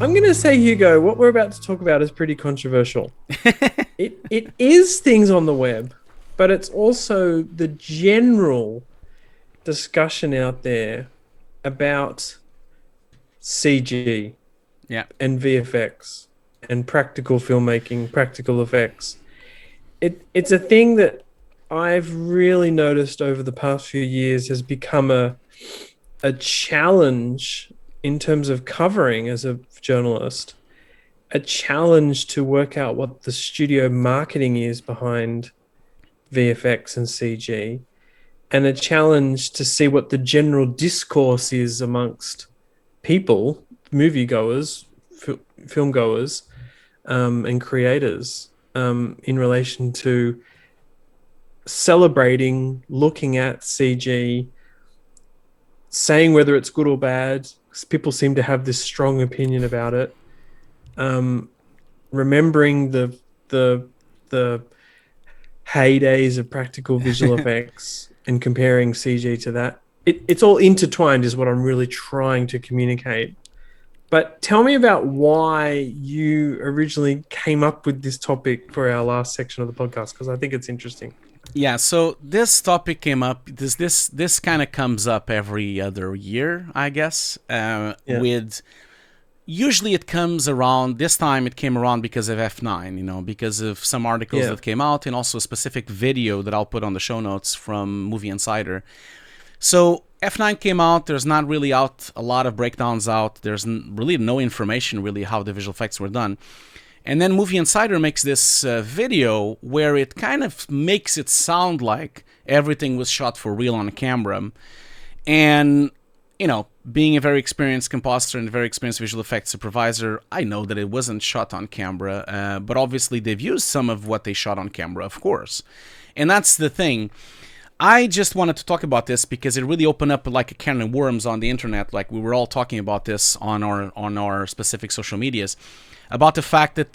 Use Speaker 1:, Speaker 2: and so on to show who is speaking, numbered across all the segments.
Speaker 1: I'm going to say, Hugo, what we're about to talk about is pretty controversial. It is things on the web, but it's also the general discussion out there about CG and VFX and practical filmmaking, practical effects. It's a thing that I've really noticed over the past few years has become a challenge in terms of covering as a journalist, a challenge to work out what the studio marketing is behind VFX and CG, and a challenge to see what the general discourse is amongst people, moviegoers, filmgoers, and creators in relation to celebrating, looking at CG, saying whether it's good or bad. People seem to have this strong opinion about it. Remembering the heydays of practical visual effects and comparing CG to that. It's all intertwined is what I'm really trying to communicate. But tell me about why you originally came up with this topic for our last section of the podcast, because I think it's interesting.
Speaker 2: Yeah, so this topic came up. This kind of comes up every other year, I guess. With usually it comes around. This time it came around because of F9, because of some articles that came out, and also a specific video that I'll put on the show notes from Movie Insider. So F9 came out. There's not really out a lot of breakdowns out. There's really no information really how the visual effects were done. And then Movie Insider makes this video where it kind of makes it sound like everything was shot for real on camera. And, being a very experienced compositor and a very experienced visual effects supervisor, I know that it wasn't shot on camera, but obviously they've used some of what they shot on camera, of course. And that's the thing. I just wanted to talk about this because it really opened up like a can of worms on the internet. Like we were all talking about this on our specific social medias, about the fact that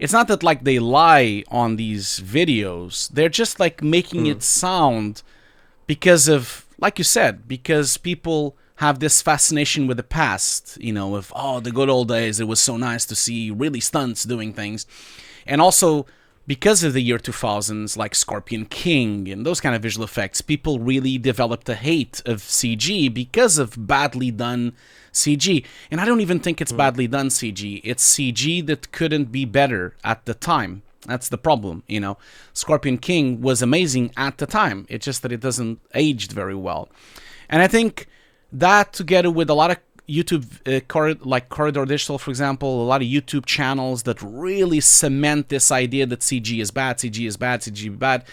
Speaker 2: it's not that like they lie on these videos. They're just like making it sound because of, like you said, because people have this fascination with the past, of, the good old days. It was so nice to see really stunts doing things. And also because of the year 2000s, like Scorpion King and those kind of visual effects, people really developed a hate of CG because of badly done CG. And I don't even think it's badly done CG. It's CG that couldn't be better at the time. That's the problem, Scorpion King was amazing at the time. It's just that it doesn't aged very well. And I think that together with a lot of YouTube, like Corridor Digital, for example, a lot of YouTube channels that really cement this idea that CG is bad, CG is bad, CG is bad.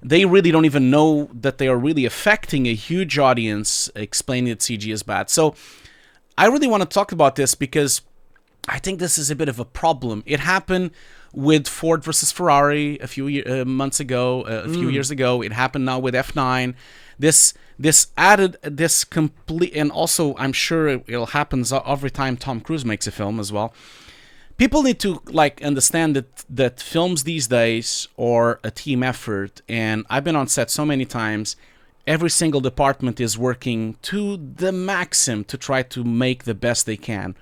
Speaker 2: They really don't even know that they are really affecting a huge audience explaining that CG is bad. So I really want to talk about this because I think this is a bit of a problem. It happened with Ford versus Ferrari a few months ago, a few years ago. It happened now with F9. This added this complete, and also I'm sure it'll happen every time Tom Cruise makes a film as well. People need to understand that films these days are a team effort, and I've been on set so many times. Every single department is working to the maximum to try to make the best they can.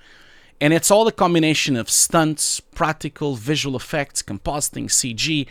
Speaker 2: And it's all a combination of stunts, practical, visual effects, compositing, CG,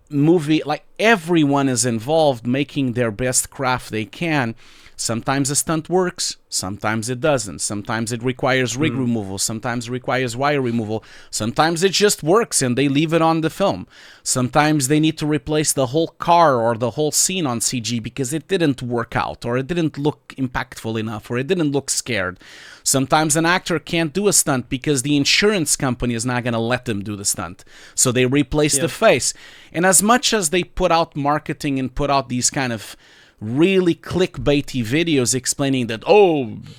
Speaker 2: movie, like everyone is involved making their best craft they can. Sometimes a stunt works, sometimes it doesn't. Sometimes it requires rig removal, sometimes it requires wire removal. Sometimes it just works and they leave it on the film. Sometimes they need to replace the whole car or the whole scene on CG because it didn't work out, or it didn't look impactful enough, or it didn't look scared. Sometimes an actor can't do a stunt because the insurance company is not going to let them do the stunt. So they replace the face. And as much as they put out marketing and put out these kind of really clickbaity videos explaining that,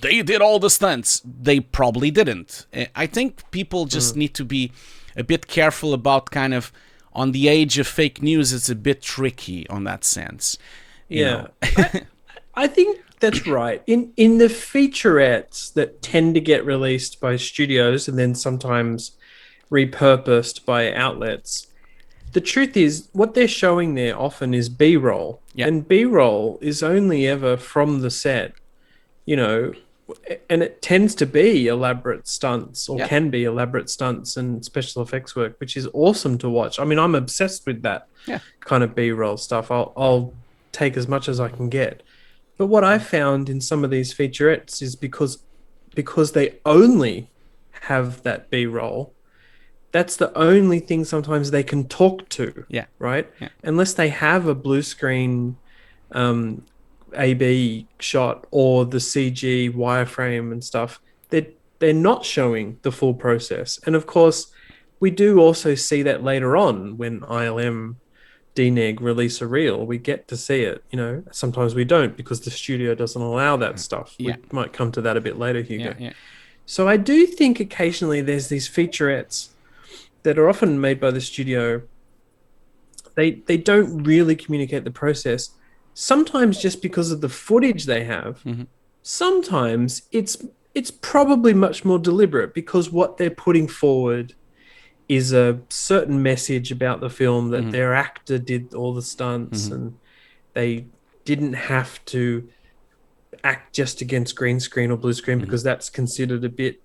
Speaker 2: they did all the stunts, they probably didn't. I think people just need to be a bit careful about kind of, on the age of fake news, it's a bit tricky on that sense.
Speaker 1: I think that's right. In the featurettes that tend to get released by studios and then sometimes repurposed by outlets, the truth is what they're showing there often is B-roll. And B-roll is only ever from the set. and it tends to be elaborate stunts, or
Speaker 2: Yeah.
Speaker 1: can be elaborate stunts and special effects work, which is awesome to watch. I mean, I'm obsessed with that
Speaker 2: Yeah.
Speaker 1: kind of B-roll stuff. I'll take as much as I can get. But what I found in some of these featurettes is because they only have that B-roll, that's the only thing sometimes they can talk to.
Speaker 2: Yeah.
Speaker 1: Right?
Speaker 2: Yeah.
Speaker 1: Unless they have a blue screen AB shot or the CG wireframe and stuff, they're not showing the full process. And of course, we do also see that later on when ILM DNEG release a reel. We get to see it. Sometimes we don't because the studio doesn't allow that stuff.
Speaker 2: Yeah.
Speaker 1: We might come to that a bit later, Hugo.
Speaker 2: Yeah. Yeah.
Speaker 1: So I do think occasionally there's these featurettes that are often made by the studio. They don't really communicate the process. Sometimes just because of the footage they have.
Speaker 2: Mm-hmm.
Speaker 1: Sometimes it's probably much more deliberate because what they're putting forward is a certain message about the film, that their actor did all the stunts and they didn't have to act just against green screen or blue screen because that's considered a bit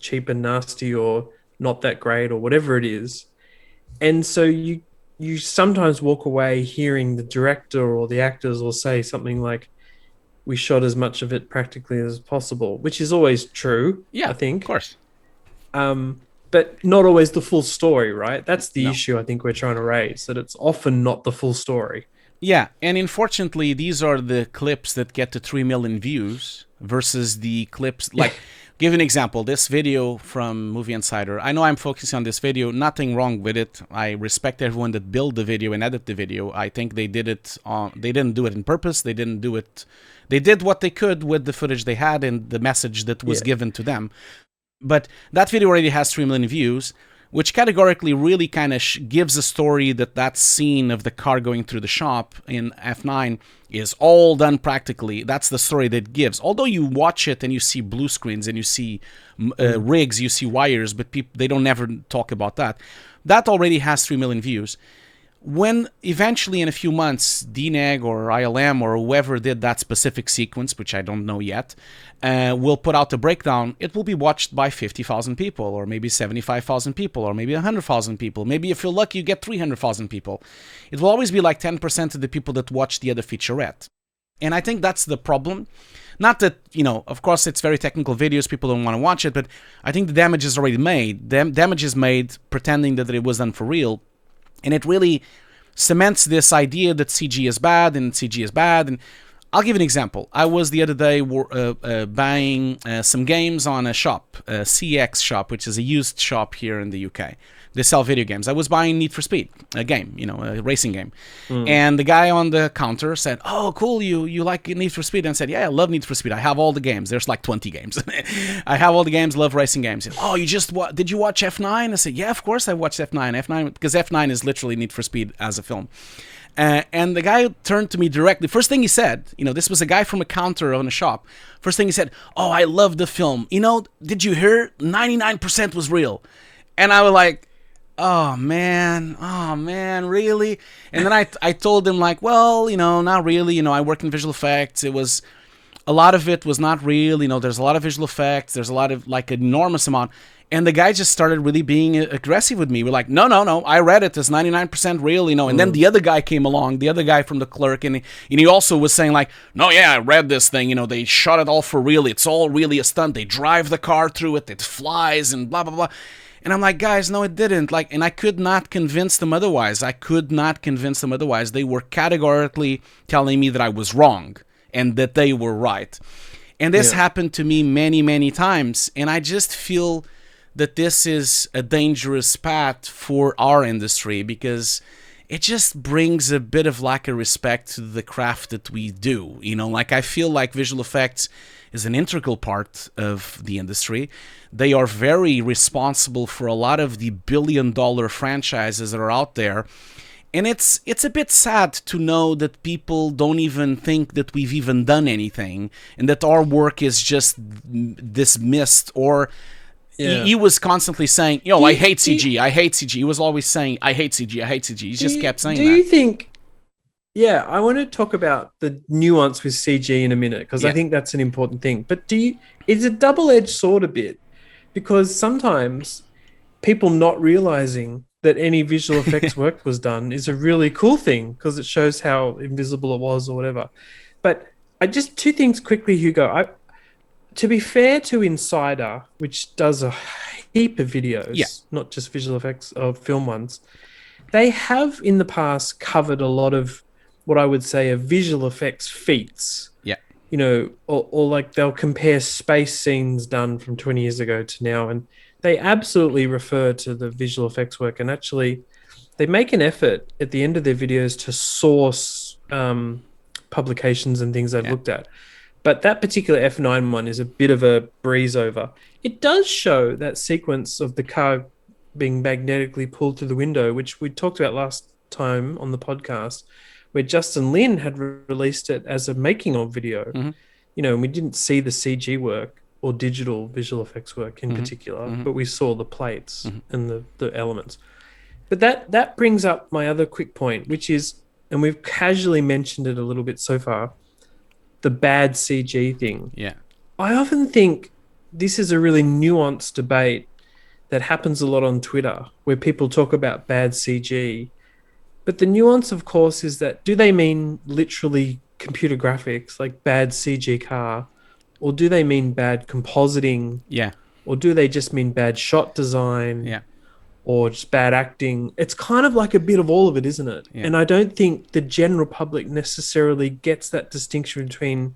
Speaker 1: cheap and nasty or not that great or whatever it is. And so you sometimes walk away hearing the director or the actors will say something like, we shot as much of it practically as possible, which is always true, I think.
Speaker 2: Of course.
Speaker 1: But not always the full story, right? That's the issue I think we're trying to raise, that it's often not the full story.
Speaker 2: Yeah, and unfortunately, these are the clips that get to 3 million views versus the clips, like... Give an example. This video from Movie Insider. I know I'm focusing on this video. Nothing wrong with it. I respect everyone that built the video and edited the video. I think they did it they didn't do it on purpose. They didn't do it. They did what they could with the footage they had and the message that was given to them. But that video already has 3 million views, which categorically really kind of gives a story that scene of the car going through the shop in F9 is all done practically. That's the story that it gives. Although you watch it and you see blue screens and you see rigs, you see wires, but they don't never talk about that. That already has 3 million views. When eventually in a few months, DNEG or ILM or whoever did that specific sequence, which I don't know yet, will put out the breakdown, it will be watched by 50,000 people or maybe 75,000 people or maybe 100,000 people. Maybe if you're lucky, you get 300,000 people. It will always be like 10% of the people that watch the other featurette. And I think that's the problem. Not that, of course it's very technical videos, people don't want to watch it, but I think the damage is already made. Damage is made pretending that it was done for real. And it really cements this idea that CG is bad and CG is bad. And I'll give an example. I was the other day buying some games on a shop, a CX shop, which is a used shop here in the UK. They sell video games. I was buying Need for Speed, a game, a racing game. And the guy on the counter said, "Oh, cool, you like Need for Speed?" And I said, "Yeah, I love Need for Speed. I have all the games. There's like 20 games. I have all the games, love racing games." Said, "Oh, did you watch F9?" I said, "Yeah, of course I watched F9. Because F9 is literally Need for Speed as a film." And the guy turned to me directly. First thing he said, this was a guy from a counter on a shop. First thing he said, "Oh, I love the film. Did you hear? 99% was real." And I was like, oh man, really? And then I told him like, well, not really. I work in visual effects. A lot of it was not real. There's a lot of visual effects. There's a lot of like enormous amount. And the guy just started really being aggressive with me. We're like, no, I read it. It's 99% real, And then the other guy came along, the other guy from the clerk, and he also was saying like, no, yeah, I read this thing. They shot it all for real. It's all really a stunt. They drive the car through it. It flies and blah, blah, blah. And I'm like, guys, no, it didn't. And I could not convince them otherwise. They were categorically telling me that I was wrong and that they were right. And this happened to me many, many times. And I just feel that this is a dangerous path for our industry because it just brings a bit of lack of respect to the craft that we do. I feel like visual effects is an integral part of the industry. They are very responsible for a lot of the billion-dollar franchises that are out there. And it's a bit sad to know that people don't even think that we've even done anything and that our work is just dismissed or... Yeah. He was constantly saying, I hate CG, I hate CG. He was always saying, I hate CG, I hate CG. He just kept saying that.
Speaker 1: Do you think Yeah, I want to talk about the nuance with CG in a minute because I think that's an important thing. But it's a double-edged sword a bit because sometimes people not realizing that any visual effects work was done is a really cool thing because it shows how invisible it was or whatever. But I just two things quickly, Hugo. To be fair to Insider, which does a heap of videos, not just visual effects of film ones, they have in the past covered a lot of what I would say are visual effects feats.
Speaker 2: Yeah.
Speaker 1: You know, or like they'll compare space scenes done from 20 years ago to now. And they absolutely refer to the visual effects work. And actually, they make an effort at the end of their videos to source publications and things they've looked at. But that particular F9 one is a bit of a breeze over. It does show that sequence of the car being magnetically pulled through the window, which we talked about last time on the podcast, where Justin Lin had released it as a making of video.
Speaker 2: Mm-hmm.
Speaker 1: You know, and we didn't see the CG work or digital visual effects work in particular, but we saw the plates and the elements. But that brings up my other quick point, which is, and we've casually mentioned it a little bit so far, the bad CG thing.
Speaker 2: Yeah.
Speaker 1: I often think this is a really nuanced debate that happens a lot on Twitter where people talk about bad CG. But the nuance, of course, is that do they mean literally computer graphics, like bad CG car, or do they mean bad compositing?
Speaker 2: Yeah.
Speaker 1: Or do they just mean bad shot design?
Speaker 2: Yeah.
Speaker 1: Or just bad acting? It's kind of like a bit of all of it, isn't it? Yeah. And I don't think the general public necessarily gets that distinction between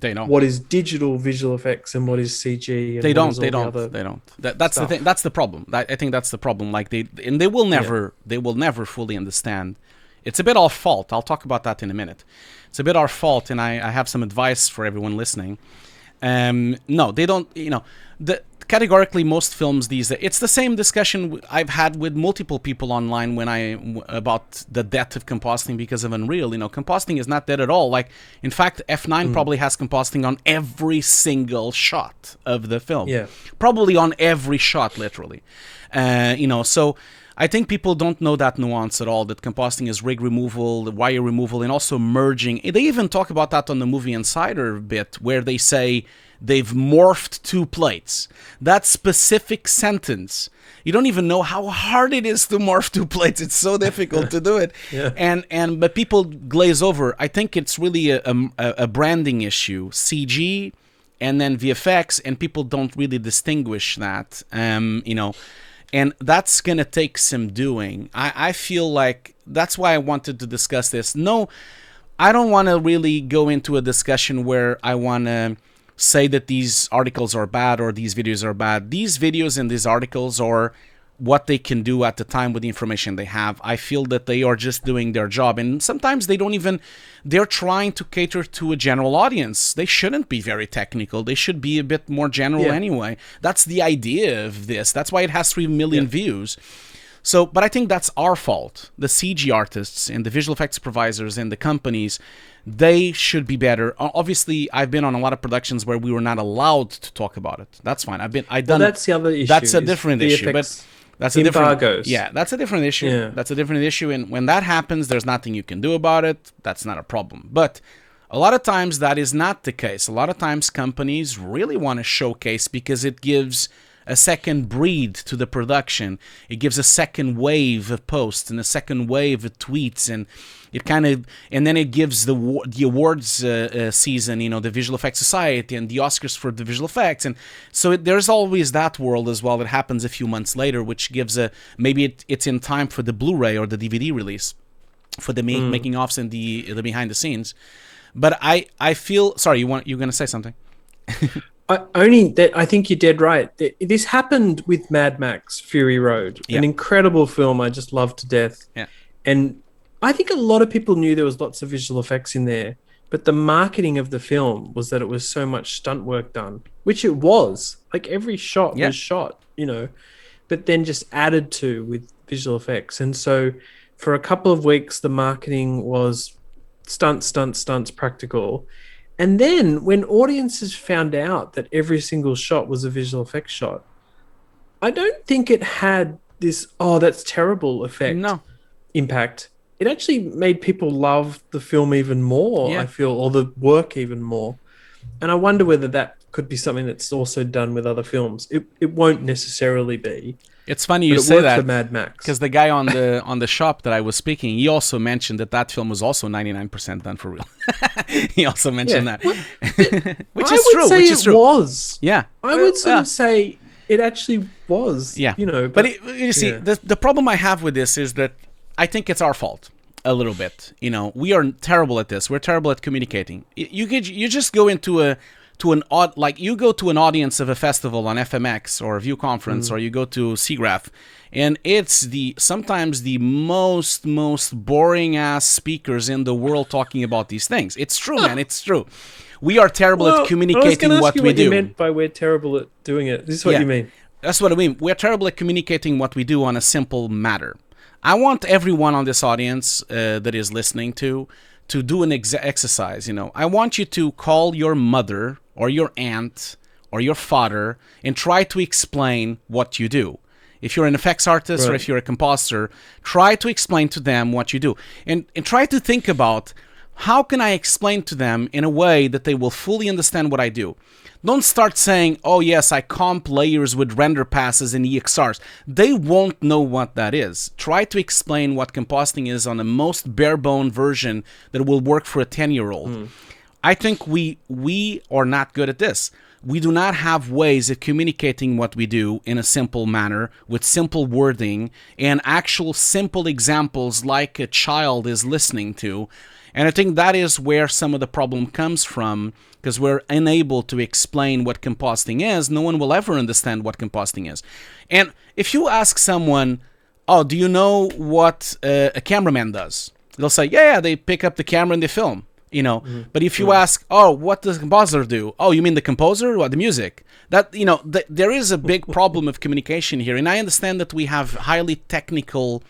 Speaker 1: what is digital visual effects and what is CG. And
Speaker 2: They don't. That's
Speaker 1: stuff.
Speaker 2: the thing. That's the problem. I think that's the problem. Like they will never fully understand. It's a bit our fault. I'll talk about that in a minute. It's a bit our fault, and I have some advice for everyone listening. No, they don't. You know, categorically, most films these days, it's the same discussion I've had with multiple people online about the death of compositing because of Unreal. You know, compositing is not dead at all. Like, in fact, F9 probably has compositing on every single shot of the film.
Speaker 1: Yeah.
Speaker 2: Probably on every shot, literally. You know, so I think people don't know that nuance at all, that compositing is rig removal, the wire removal, and also merging. They even talk about that on the Movie Insider bit, where they say they've morphed two plates. That specific sentence, you don't even know how hard it is to morph two plates. It's so difficult to do it.
Speaker 1: Yeah.
Speaker 2: But people glaze over. I think it's really a branding issue. CG and then VFX, and people don't really distinguish that. You know, and that's going to take some doing. I feel like that's why I wanted to discuss this. No, I don't want to really go into a discussion where I want to say that these articles are bad or these videos are bad. These videos and these articles are what they can do at the time with the information they have. I feel that they are just doing their job, and sometimes they're trying to cater to a general audience. They shouldn't be very technical. They should be a bit more general anyway. That's the idea of this. That's why it has 3 million views. So, but I think that's our fault. The CG artists and the visual effects providers and the companies, they should be better. Obviously, I've been on a lot of productions where we were not allowed to talk about it. That's fine.
Speaker 1: That's the other issue.
Speaker 2: That's a different issue. But that's a
Speaker 1: embargoes.
Speaker 2: That's a different issue. Yeah. That's a different issue. And when that happens, there's nothing you can do about it. That's not a problem. But a lot of times that is not the case. A lot of times companies really want to showcase because it gives a second breed to the production. It gives a second wave of posts and a second wave of tweets, and it kind of, and then it gives the awards season, you know, the Visual Effects Society and the Oscars for the visual effects, and so there's always that world as well that happens a few months later, which gives maybe it's in time for the Blu-ray or the DVD release, for the making offs and the behind the scenes. But I feel sorry. You're going to say something?
Speaker 1: I think you're dead right. This happened with Mad Max Fury Road, an incredible film I just love to death.
Speaker 2: Yeah.
Speaker 1: And I think a lot of people knew there was lots of visual effects in there, but the marketing of the film was that it was so much stunt work done, which it was. Like every shot was shot, you know, but then just added to with visual effects. And so for a couple of weeks, the marketing was stunts, practical. And then when audiences found out that every single shot was a visual effects shot, I don't think it had this, oh, that's terrible effect impact. it actually made people love the film even more,
Speaker 2: Yeah.
Speaker 1: I feel, or the work even more. And I wonder whether that could be something that's also done with other films. It won't necessarily be,
Speaker 2: It's funny
Speaker 1: but
Speaker 2: you
Speaker 1: it
Speaker 2: say
Speaker 1: worked for
Speaker 2: that
Speaker 1: Mad Max.
Speaker 2: because the guy on the shop that I was speaking, he also mentioned that film was also 99% done for real. He also mentioned that, which is true. Which is true.
Speaker 1: Was.
Speaker 2: Yeah,
Speaker 1: I would sort of say it actually was.
Speaker 2: Yeah,
Speaker 1: you know,
Speaker 2: but you see,
Speaker 1: yeah.
Speaker 2: the problem I have with this is that I think it's our fault a little bit. You know, we are terrible at this. We're terrible at communicating. You just go into you go to an audience of a festival on FMX or a View Conference, or you go to SIGGRAPH, and it's sometimes the most boring ass speakers in the world talking about these things. It's true, man. It's true. We are terrible at communicating what we do.
Speaker 1: You meant by we're terrible at doing it. This is what you mean.
Speaker 2: That's what I mean. We're terrible at communicating what we do on a simple matter. I want everyone on this audience that is listening to do an exercise. You know, I want you to call your mother or your aunt or your father and try to explain what you do. If you're an effects artist or if you're a compositor, try to explain to them what you do. And try to think about, how can I explain to them in a way that they will fully understand what I do? Don't start saying, oh yes, I comp layers with render passes and EXRs. They won't know what that is. Try to explain what compositing is on the most bare-bone version that will work for a 10-year-old. I think we are not good at this. We do not have ways of communicating what we do in a simple manner with simple wording and actual simple examples like a child is listening to. And I think that is where some of the problem comes from, because we're unable to explain what compositing is. No one will ever understand what compositing is. And if you ask someone, oh, do you know what a cameraman does? They'll say, yeah, they pick up the camera and they film. You know, but if you ask, oh, what does the composer do? Oh, you mean the composer or the music? That, you know, there is a big problem of communication here. And I understand that we have highly technical,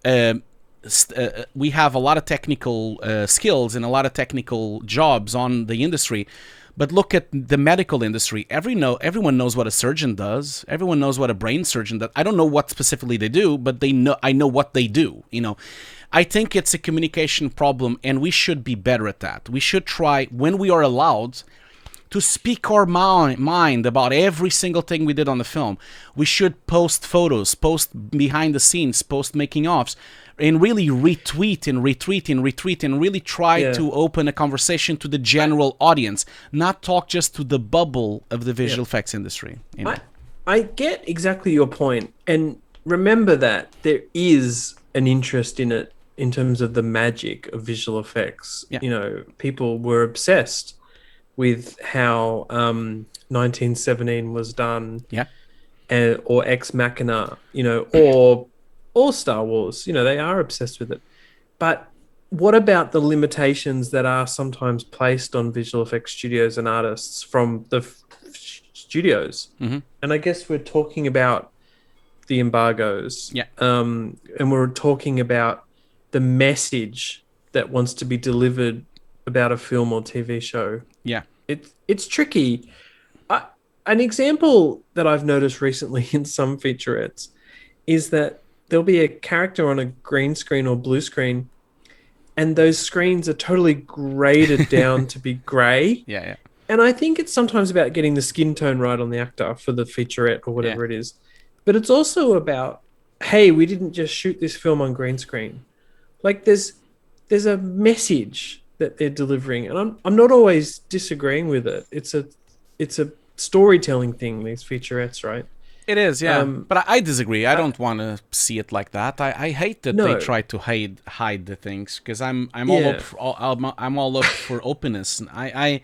Speaker 2: we have a lot of technical skills and a lot of technical jobs on the industry. But look at the medical industry. Everyone knows what a surgeon does. Everyone knows what a brain surgeon does. I don't know what specifically they do, but I know what they do, you know. I think it's a communication problem, and we should be better at that. We should try, when we are allowed, to speak our mind about every single thing we did on the film. We should post photos, post behind the scenes, post making offs, and really retweet and really try to open a conversation to the general audience, not talk just to the bubble of the visual effects industry. You know?
Speaker 1: I get exactly your point, and remember that there is an interest in it in terms of the magic of visual effects. You know, people were obsessed with how 1917 was done, or Ex Machina, you know, or Star Wars. You know, they are obsessed with it. But what about the limitations that are sometimes placed on visual effects studios and artists from the studios? And I guess we're talking about the embargoes, and we're talking about the message that wants to be delivered about a film or TV show. It's tricky. An example that I've noticed recently in some featurettes is that there'll be a character on a green screen or blue screen, and those screens are totally graded down to be grey. And I think it's sometimes about getting the skin tone right on the actor for the featurette or whatever it is. But it's also about, hey, we didn't just shoot this film on green screen. Like there's a message that they're delivering, and I'm not always disagreeing with it. It's a storytelling thing, these featurettes, right?
Speaker 2: It is, but I disagree. I don't want to see it like that. I hate that they try to hide the things, because I'm all up for openness. And I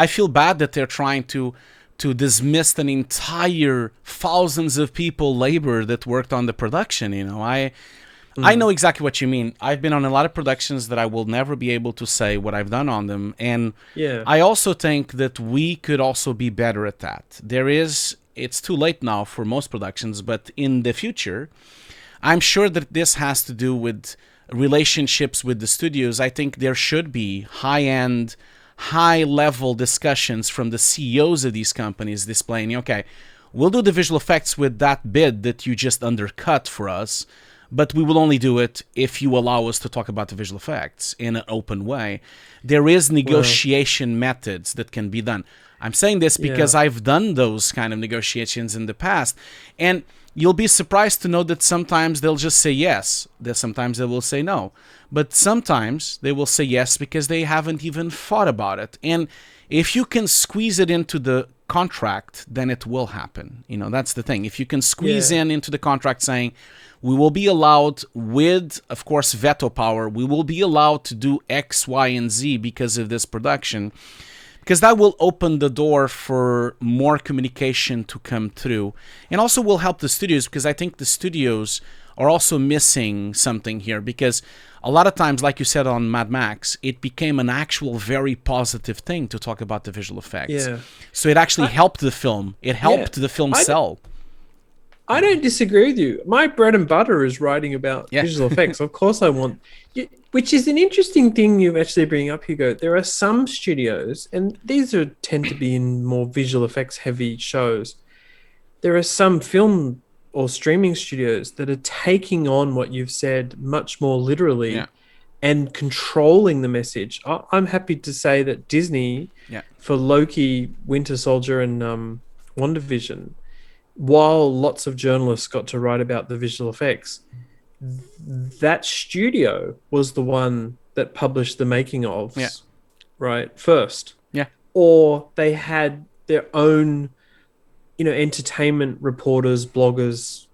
Speaker 2: feel bad that they're trying to dismiss an entire thousands of people labor that worked on the production. You know, I know exactly what you mean. I've been on a lot of productions that I will never be able to say what I've done on them. And I also think that we could also be better at that. It's too late now for most productions, but in the future, I'm sure that this has to do with relationships with the studios. I think there should be high-end, high-level discussions from the CEOs of these companies displaying, okay, we'll do the visual effects with that bid that you just undercut for us, but we will only do it if you allow us to talk about the visual effects in an open way. There is negotiation methods that can be done. I'm saying this because I've done those kind of negotiations in the past, and you'll be surprised to know that sometimes they'll just say yes, that sometimes they will say no, but sometimes they will say yes because they haven't even thought about it. And if you can squeeze it into the contract, then it will happen. You know, that's the thing. If you can squeeze into the contract saying, we will be allowed with, of course, veto power, we will be allowed to do X, Y, and Z because of this production, because that will open the door for more communication to come through, and also will help the studios, because I think the studios are also missing something here, because a lot of times, like you said on Mad Max, it became an actual very positive thing to talk about the visual effects. Yeah. So it actually helped the film. It helped the film sell.
Speaker 1: I don't disagree with you. My bread and butter is writing about visual effects. Of course I want... Which is an interesting thing you actually bring up, Hugo. There are some studios, and these tend to be in more visual effects heavy shows. There are some film or streaming studios that are taking on what you've said much more literally and controlling the message. I'm happy to say that Disney, for Loki, Winter Soldier, and WandaVision, while lots of journalists got to write about the visual effects, that studio was the one that published the making ofs, right, first. Yeah. Or they had their own, entertainment reporters, bloggers,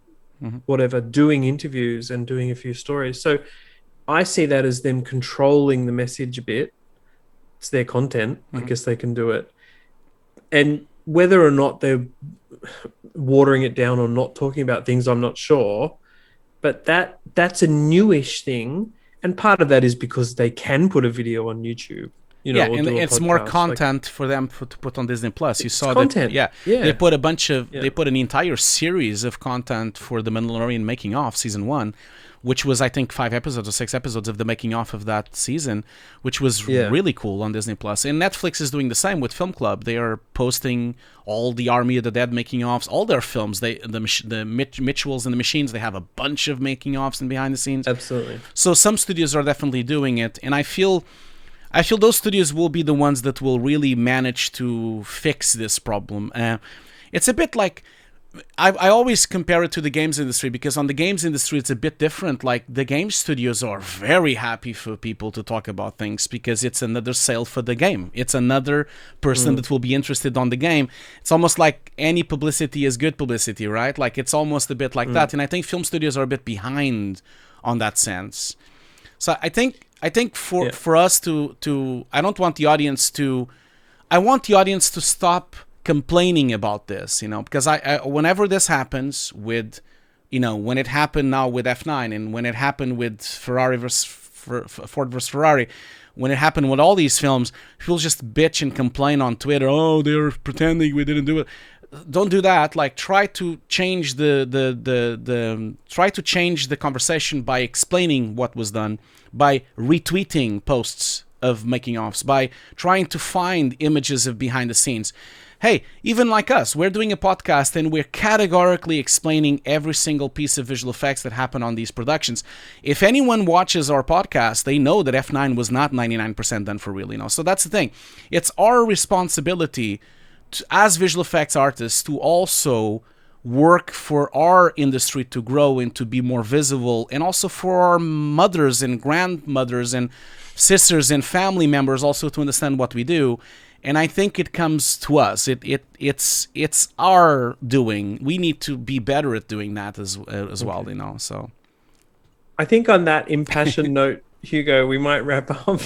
Speaker 1: whatever, doing interviews and doing a few stories. So I see that as them controlling the message a bit. It's their content. I guess they can do it. And whether or not they're watering it down or not talking about things, I'm not sure. But that's a newish thing, and part of that is because they can put a video on YouTube.
Speaker 2: And it's more content for them to put on Disney Plus. You saw content. They put they put an entire series of content for The Mandalorian making off season 1, which was, I think, 5 episodes or 6 episodes of the making off of that season, which was really cool on Disney Plus. And Netflix is doing the same with Film Club. They are posting all the Army of the Dead making offs, all their films. The Mitchells and the Machines, they have a bunch of making offs and behind the scenes.
Speaker 1: Absolutely.
Speaker 2: So some studios are definitely doing it, and I feel those studios will be the ones that will really manage to fix this problem. It's a bit like, I always compare it to the games industry, because on the games industry it's a bit different. Like, the game studios are very happy for people to talk about things because it's another sale for the game. It's another person that will be interested on the game. It's almost like any publicity is good publicity, right? Like, it's almost a bit like that. And I think film studios are a bit behind on that sense. So I think for us to I don't want the audience to... I want the audience to stop complaining about this, because I whenever this happens with, when it happened now with F9, and when it happened with Ford versus Ferrari, when it happened with all these films, people just bitch and complain on Twitter. Oh, they're pretending we didn't do it. Don't do that. Like, try to change try to change the conversation by explaining what was done, by retweeting posts of making offs, by trying to find images of behind the scenes. Hey, even like us, we're doing a podcast and we're categorically explaining every single piece of visual effects that happen on these productions. If anyone watches our podcast, they know that F9 was not 99% done for real, So that's the thing. It's our responsibility as visual effects artists to also work for our industry to grow and to be more visible, and also for our mothers and grandmothers and sisters and family members also to understand what we do. And I think it comes to us. It's our doing. We need to be better at doing that as well, So
Speaker 1: I think on that impassioned note, Hugo, we might wrap up.